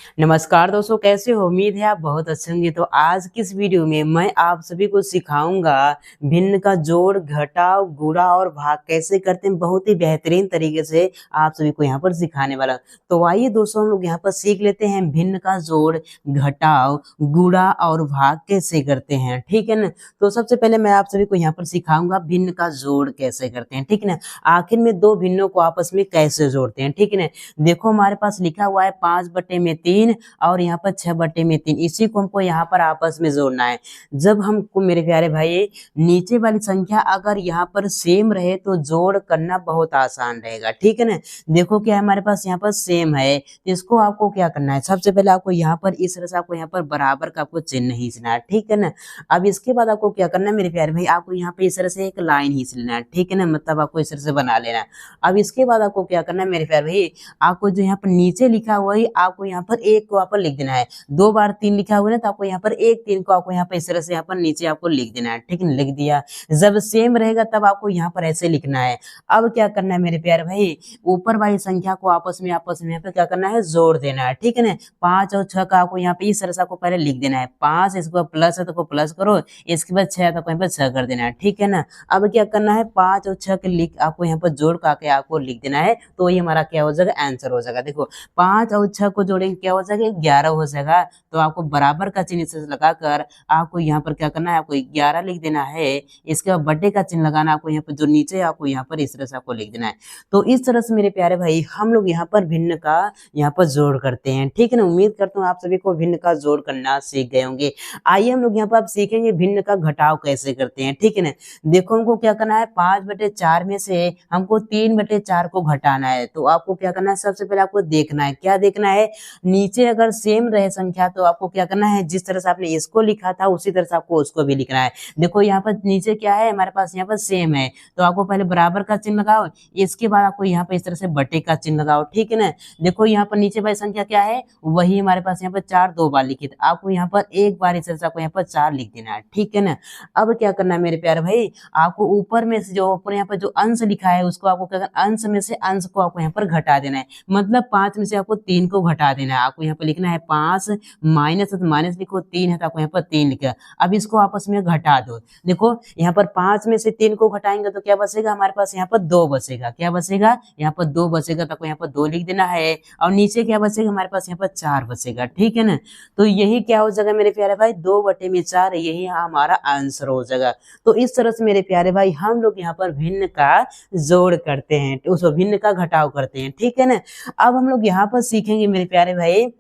नमस्कार दोस्तों, कैसे हो? उम्मीद है आप बहुत अच्छे होंगे। तो आज की इस वीडियो में मैं आप सभी को सिखाऊंगा भिन्न का जोड़, घटाव, गुणा और भाग कैसे करते हैं। बहुत ही बेहतरीन तरीके से आप सभी को यहाँ पर सिखाने वाला। तो आइए दोस्तों, हम लोग यहाँ पर सीख लेते हैं भिन्न का जोड़, घटाव, गुणा और भाग कैसे करते हैं। ठीक है ना। तो सबसे पहले मैं आप सभी को यहाँ पर सिखाऊंगा भिन्न का जोड़ कैसे करते हैं। ठीक है ना। आखिर में दो भिन्नों को आपस में कैसे जोड़ते हैं। ठीक है ना। देखो हमारे पास लिखा हुआ है 5/3 और यहाँ पर 6/3। इसी को हमको यहाँ पर आपस में जोड़ना है। जब हमको मेरे प्यारे भाई नीचे वाली संख्या अगर यहाँ पर सेम रहे तो जोड़ करना बहुत आसान रहेगा। ठीक है ना। देखो क्या है, हमारे पास यहाँ पर सेम है। इसको आपको क्या करना है, सबसे पहले आपको यहाँ पर इस तरह से आपको यहाँ पर बराबर का आपको चिन्ह खींचना है। ठीक है ना। अब इसके बाद आपको क्या करना है मेरे प्यारे भाई, आपको यहाँ पे इस तरह से एक लाइन खींच लेना है। ठीक है ना। मतलब आपको इस तरह से बना लेना है। अब इसके बाद आपको क्या करना है मेरे प्यारे भाई, आपको जो यहाँ पर नीचे लिखा हुआ है आपको यहाँ पर एक को पर लिख देना है। 2 बार 3 लिखा हुआ है ना, तो आपको यहाँ पर 1 3 को आपको यहाँ पर इस तरह से यहाँ पर नीचे आपको लिख देना है। ठीक है, लिख दिया। जब सेम रहेगा तब आपको यहाँ पर ऐसे लिखना है। अब क्या करना है मेरे प्यारे भाई, ऊपर वाली संख्या को आपस में यहाँ पे क्या करना है, जोड़ देना है। ठीक है ना। 5 और 6 का आपको यहाँ पे इस तरह से आपको पहले लिख देना है। 5 इसके बाद प्लस है तो प्लस करो, इसके बाद 6 तो यहाँ पर 6 कर देना है। ठीक है ना। अब क्या करना है, 5 और 6 के लिख आपको यहाँ पर जोड़ करके आपको लिख देना है। तो ये हमारा क्या हो जाएगा, आंसर हो जाएगा। देखो 5 और 6 को जोड़ेंगे क्या हो जाएगा, 11 हो जाएगा। तो आपको बराबर का चिन्ह से लगाकर आपको यहाँ पर क्या करना है, आपको 11 लिख देना है। इसके बाद बटे का चिन्ह लगाना, आपको यहाँ पर जो नीचे आपको यहाँ पर इस तरह से आपको लिख देना है। तो इस तरह से मेरे प्यारे भाई हम लोग यहाँ पर भिन्न का यहाँ पर जोड़ करते हैं। ठीक है ना। उम्मीद करता हूँ आप सभी को भिन्न का जोड़ करना सीख गए होंगे। आइए हम लोग यहाँ पर आप सीखेंगे भिन्न का घटाव कैसे करते हैं। ठीक है ना। देखो हमको क्या करना है, 5/4 में से हमको 3/4 को घटाना है। तो आपको क्या करना है, सबसे पहले आपको देखना है, क्या देखना है, नीचे अगर सेम रहे संख्या तो आपको क्या करना है, जिस तरह से आपने इसको लिखा था उसी तरह से आपको उसको भी लिखना है। देखो यहाँ पर नीचे क्या है, हमारे पास यहाँ पर सेम है। तो आपको पहले बराबर का चिन्ह लगाओ, इसके बाद आपको यहाँ पर इस तरह से बटे का चिन्ह लगाओ। ठीक है ना। देखो यहाँ पर नीचे वाली संख्या क्या है, वही हमारे पास यहाँ पर 4 2 बार लिखी, आपको यहाँ पर एक बार इस तरह से आपको यहाँ पर 4 लिख देना है। ठीक है ना। अब क्या करना है मेरे प्यारे भाई, आपको ऊपर में से जो ऊपर यहाँ पर जो अंश लिखा है उसको आपको क्या करना, अंश में से अंश को आपको यहाँ पर घटा देना है। मतलब 5 में से आपको 3 को घटा देना है। आपको यहाँ पर लिखना है 5 माइनस है तो माइनस लिखो, 3 है तो आपको यहाँ पर 3 लिखा। अब इसको आपस में घटा दो। देखो यहाँ पर 5 में से 3 को घटाएंगे तो क्या बचेगा, हमारे पास यहाँ पर 2 बचेगा। क्या बचेगा, यहाँ पर 2 बचेगा। तो आपको यहाँ पर 2 लिख देना है। और नीचे क्या बचेगा, हमारे पास यहाँ पर 4 बचेगा। ठीक है ना। तो यही क्या हो जाएगा मेरे प्यारे भाई, 2/4, यही हमारा आंसर हो जाएगा। तो इस तरह से मेरे प्यारे भाई हम लोग यहाँ पर भिन्न का जोड़ करते हैं, उस भिन्न का घटाव करते हैं। ठीक है ना। अब हम लोग यहाँ पर सीखेंगे मेरे प्यारे भाई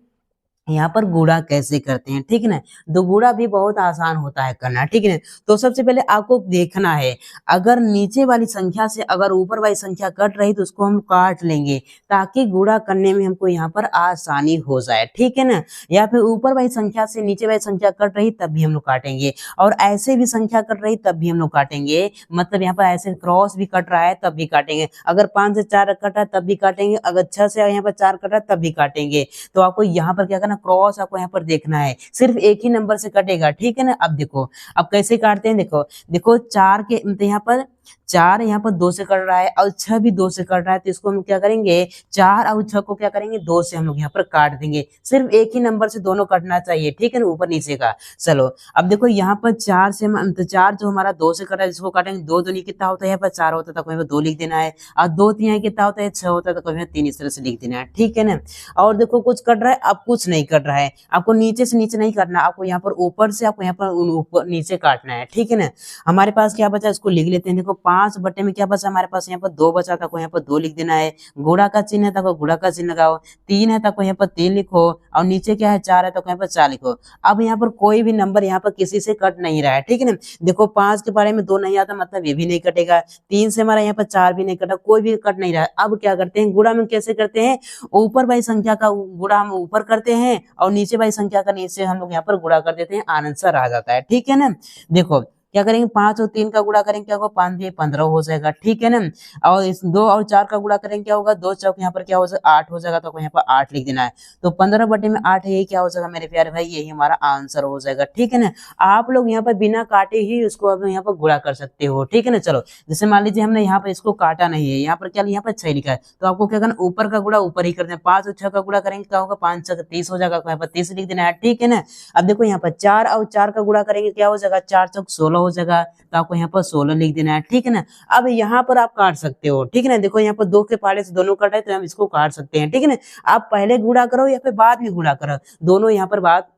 यहाँ पर गुणा कैसे करते हैं। ठीक है ना। तो गुणा भी बहुत आसान होता है करना। ठीक है ना। तो सबसे पहले आपको देखना है, अगर नीचे वाली संख्या से अगर ऊपर वाली संख्या कट रही तो उसको हम काट लेंगे ताकि गुणा करने में हमको यहाँ पर आसानी हो जाए। ठीक है ना। या फिर ऊपर वाली संख्या से नीचे वाली संख्या कट रही तब भी हम लोग काटेंगे, और ऐसे भी संख्या कट रही तब भी हम लोग काटेंगे। मतलब यहाँ पर ऐसे क्रॉस भी कट रहा है तब भी काटेंगे। अगर 5 से 4 कट रहा है तब भी काटेंगे, अगर 6 से यहाँ पर 4 कट रहा है तब भी काटेंगे। तो आपको यहाँ पर क्या करना, क्रॉस आपको यहाँ पर देखना है, सिर्फ एक ही नंबर से कटेगा। ठीक है ना। अब देखो अब कैसे काटते हैं, देखो देखो 4 के यहाँ पर 4 यहाँ पर 2 से कट रहा है और 6 भी 2 से कट रहा है। तो इसको हम क्या करेंगे, 4 और 6 को क्या करेंगे, 2 से हम लोग यहाँ पर काट देंगे। सिर्फ एक ही नंबर से दोनों कटना चाहिए। ठीक है ना, ऊपर नीचे का। चलो अब देखो यहाँ पर 4 से 4 जो हमारा 2 से कटा है इसको काटेंगे। 2 दूनी कितना होता है, यहाँ पर 4 होता है तो यहाँ पर 2 लिख देना है। और 2 3 कितना होता है, 6 होता है तो यहाँ 3 इस तरह से लिख देना है। ठीक है ना। और देखो कुछ कट रहा है, अब कुछ नहीं कट रहा है। आपको नीचे से नीचे नहीं करना, आपको यहाँ पर ऊपर से आपको यहाँ पर ऊपर नीचे काटना है। ठीक है ना। हमारे पास क्या बचा, इसको लिख लेते हैं। देखो 5 बटे में क्या बचा, हमारे पास यहाँ पर 2 बचा था, यहाँ पर 2 लिख देना है। गुणा का चिन्ह है तो गुणा का चिन्ह लगाओ। 3 है तो यहाँ पर 3 लिखो, और नीचे क्या है 4 है तो यहाँ पर 4 लिखो। अब यहाँ पर कोई भी नंबर यहाँ पर किसी से कट नहीं रहा है। ठीक है ना। देखो 5 के बारे में 2 नहीं आता, मतलब ये भी नहीं कटेगा। 3 से हमारा यहाँ पर 4 भी नहीं कटा, कोई भी कट नहीं रहा है। अब क्या करते हैं, गुणा में कैसे करते हैं, ऊपर वाली संख्या का गुणा हम ऊपर करते हैं और नीचे वाली संख्या का नीचे हम लोग यहाँ पर गुणा कर देते हैं, आंसर आ जाता है। ठीक है ना। देखो क्या करेंगे 5 और 3 का गुणा करेंगे क्या होगा 5 दिए 15 हो जाएगा, ठीक है ना। और इस 2 और 4 का गुणा करेंगे क्या होगा 2 चौक यहाँ पर क्या हो जाएगा 8 हो जाएगा, तो आपको यहाँ पर 8 लिख देना है। तो 15 बटे में 8 है, यही क्या हो जाएगा मेरे प्यारे भाई, यही हमारा आंसर हो जाएगा, ठीक है ना। आप लोग यहाँ पर बिना काटे ही उसको अब यहाँ पर गुणा कर सकते हो, ठीक है ना। चलो जैसे मान लीजिए हमने यहाँ पर इसको काटा नहीं है, यहाँ पर क्या यहाँ पर 6 लिखा है, तो आपको क्या करना ऊपर का गुणा ऊपर ही करना है। 5 और 6 का गुणा करेंगे क्या होगा 5 6 30 हो जाएगा, यहाँ पर 30 लिख देना है, ठीक है ना। अब देखो यहाँ पर 4 और 4 का गुणा करेंगे क्या हो जाएगा 4 चौक 16 हो जाएगा, तो आपको यहाँ पर 16 लिख देना है, ठीक है ना। अब यहाँ पर आप काट सकते हो, ठीक है ना। देखो यहाँ पर 2 के पहाड़े से दोनों कट है, तो हम इसको काट सकते हैं, ठीक है ना। आप पहले गुणा करो या फिर बाद में गुणा करो, दोनों यहाँ पर बात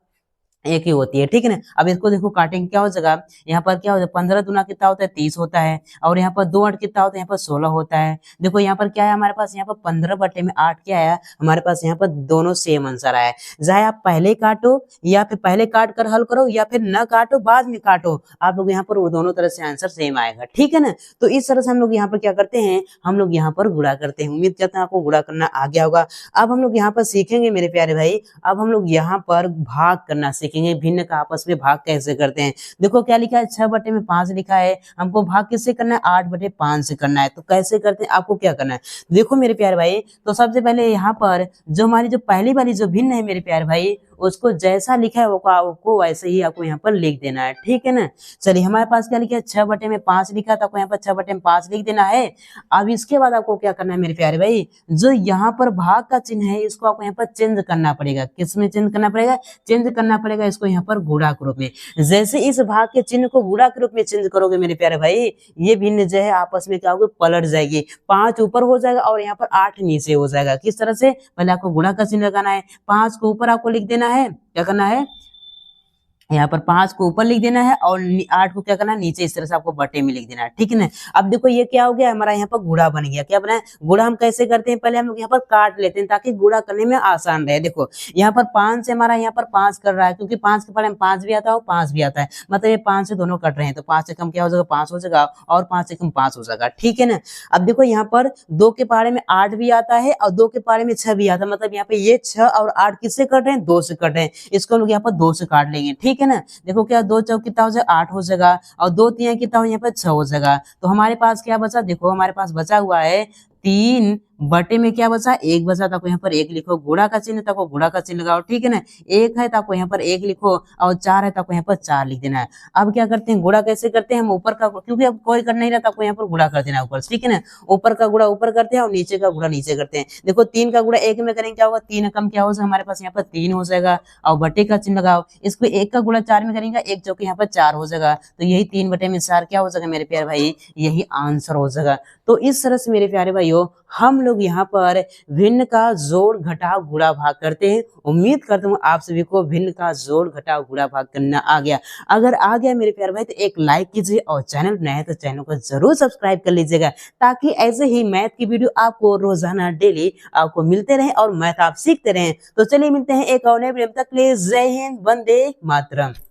एक ही होती है, ठीक है ना। अब इसको देखो काटेंगे क्या हो जाएगा, यहाँ पर क्या हो जाएगा 15 दूना कितना होता है 30 होता है, और यहाँ पर 2 8 कितना होता है यहाँ पर 16 होता है। देखो यहाँ पर क्या है हमारे पास, यहाँ पर 15 बटे में 8 क्या है हमारे पास, यहाँ पर दोनों सेम आंसर आया है। चाहे आप पहले काटो या फिर पहले काट कर हल करो या फिर न काटो बाद में काटो, आप लोग यहाँ पर वो दोनों तरह से आंसर सेम आएगा, ठीक है ना। तो इस तरह से हम लोग यहाँ पर क्या करते हैं, हम लोग यहाँ पर गुणा करते हैं। उम्मीद करते हैं आपको गुणा करना आ गया होगा। अब हम लोग यहाँ पर सीखेंगे मेरे प्यारे भाई, अब हम लोग यहाँ पर भाग करना सीखेंगे, भिन्न का आपस में भाग कैसे करते हैं। देखो क्या लिखा है 6 बटे में 5 लिखा है, हमको भाग किससे करना है 8 बटे 5 से करना है। तो कैसे करते हैं, आपको क्या करना है, देखो मेरे प्यारे भाई, तो सबसे पहले यहाँ पर जो हमारी जो पहली वाली जो भिन्न है मेरे प्यारे भाई, उसको जैसा लिखा है वो आपको वैसे ही आपको यहाँ पर लिख देना है, ठीक है ना। चलिए हमारे पास क्या लिखा है 6 बटे में 5 लिखा, तो आपको यहाँ पर 6 बटे में 5 लिख देना है। अब इसके बाद आपको क्या करना है मेरे प्यारे भाई, जो यहाँ पर भाग का चिन्ह है इसको आपको यहाँ पर चेंज करना पड़ेगा। किसमें चेंज करना पड़ेगा, चेंज करना पड़ेगा इसको यहाँ पर गुणा के रूप में। जैसे इस भाग के चिन्ह को गुणा के रूप में चेंज करोगे मेरे प्यारे भाई, ये भिन्न जो है आपस में क्या होगी पलट जाएगी, 5 ऊपर हो जाएगा और यहाँ पर 8 नीचे हो जाएगा। किस तरह से, पहले आपको गुणा का चिन्ह लगाना है, 5 को ऊपर आपको लिख देना है, क्या करना है यहाँ पर 5 को ऊपर लिख देना है और 8 को क्या करना है नीचे, इस तरह से आपको बटे में लिख देना है, ठीक है ना। अब देखो ये क्या हो गया हमारा यहाँ पर गुणा बन गया। क्या बना है गुणा, हम कैसे करते हैं पहले हम लोग यहाँ पर काट लेते हैं ताकि गुणा करने में आसान रहे। देखो यहाँ पर 5 से हमारा यहाँ पर 5 कर रहा है, क्योंकि 5 के पहले में 5 भी आता है और 5 भी आता है, मतलब ये 5 से दोनों कट रहे हैं, तो 5 से कम क्या हो जाएगा 5 हो जाएगा और 5 से कम 5 हो जाएगा, ठीक है ना। अब देखो यहाँ पर 2 के पहाड़े में 8 भी आता है और 2 के पहाड़े में 6 भी आता है, मतलब यहाँ पे ये 6 और 8 किससे कट रहे हैं 2 से कट रहे हैं, इसको हम लोग यहाँ पर 2 से काट लेंगे, ठीक है ना। देखो क्या 2 चौक कितना हो जाएगा 8 हो जाएगा और 2 3 कितना हो यहाँ पर 6 हो जाएगा। तो हमारे पास क्या बचा, देखो हमारे पास बचा हुआ है 3 बटे में क्या बचा 1 बचा, तो यहाँ पर 1 लिखो, गुणा का चिन्ह तो गुणा का चिन्ह लगाओ, ठीक है ना। 1 है तो यहाँ पर 1 लिखो और 4 है तो यहाँ पर 4 लिख देना है। अब क्या करते हैं गुणा कैसे करते हैं, हम ऊपर का, क्योंकि अब कोई कर नहीं रहा तो यहाँ पर गुणा कर देना ऊपर, ठीक है ना। ऊपर का गुणा ऊपर करते हैं और नीचे का गुणा नीचे करते हैं। देखो 3 का गुणा 1 में करेंगे क्या होगा 3 कम क्या हो जाएगा हमारे पास यहाँ पर 3 हो जाएगा और बटे का चिन्ह लगाओ। इसको 1 का गुणा 4 में करेंगे 1 चौके यहाँ पर 4 हो जाएगा, तो यही 3 बटे में 4 क्या हो जाएगा मेरे प्यारे भाई, यही आंसर हो जाएगा। तो इस तरह से मेरे प्यारे भाइयों हम लोग यहाँ पर भिन्न का जोड़ घटाव गुणा भाग करते हैं। उम्मीद करता हूँ आप सभी को भिन्न का जोड़ घटाव गुणा भाग करना आ गया। अगर आ गया मेरे प्यारे भाई तो एक लाइक कीजिए और चैनल नया है तो चैनल को जरूर सब्सक्राइब कर लीजिएगा, ताकि ऐसे ही मैथ की वीडियो आपको रोजाना डेली आपको मिलते रहे और मैथ आप सीखते रहें। तो चलिए मिलते हैं एक और नए वीडियो, तक के लिए जय हिंद, वंदे मातरम।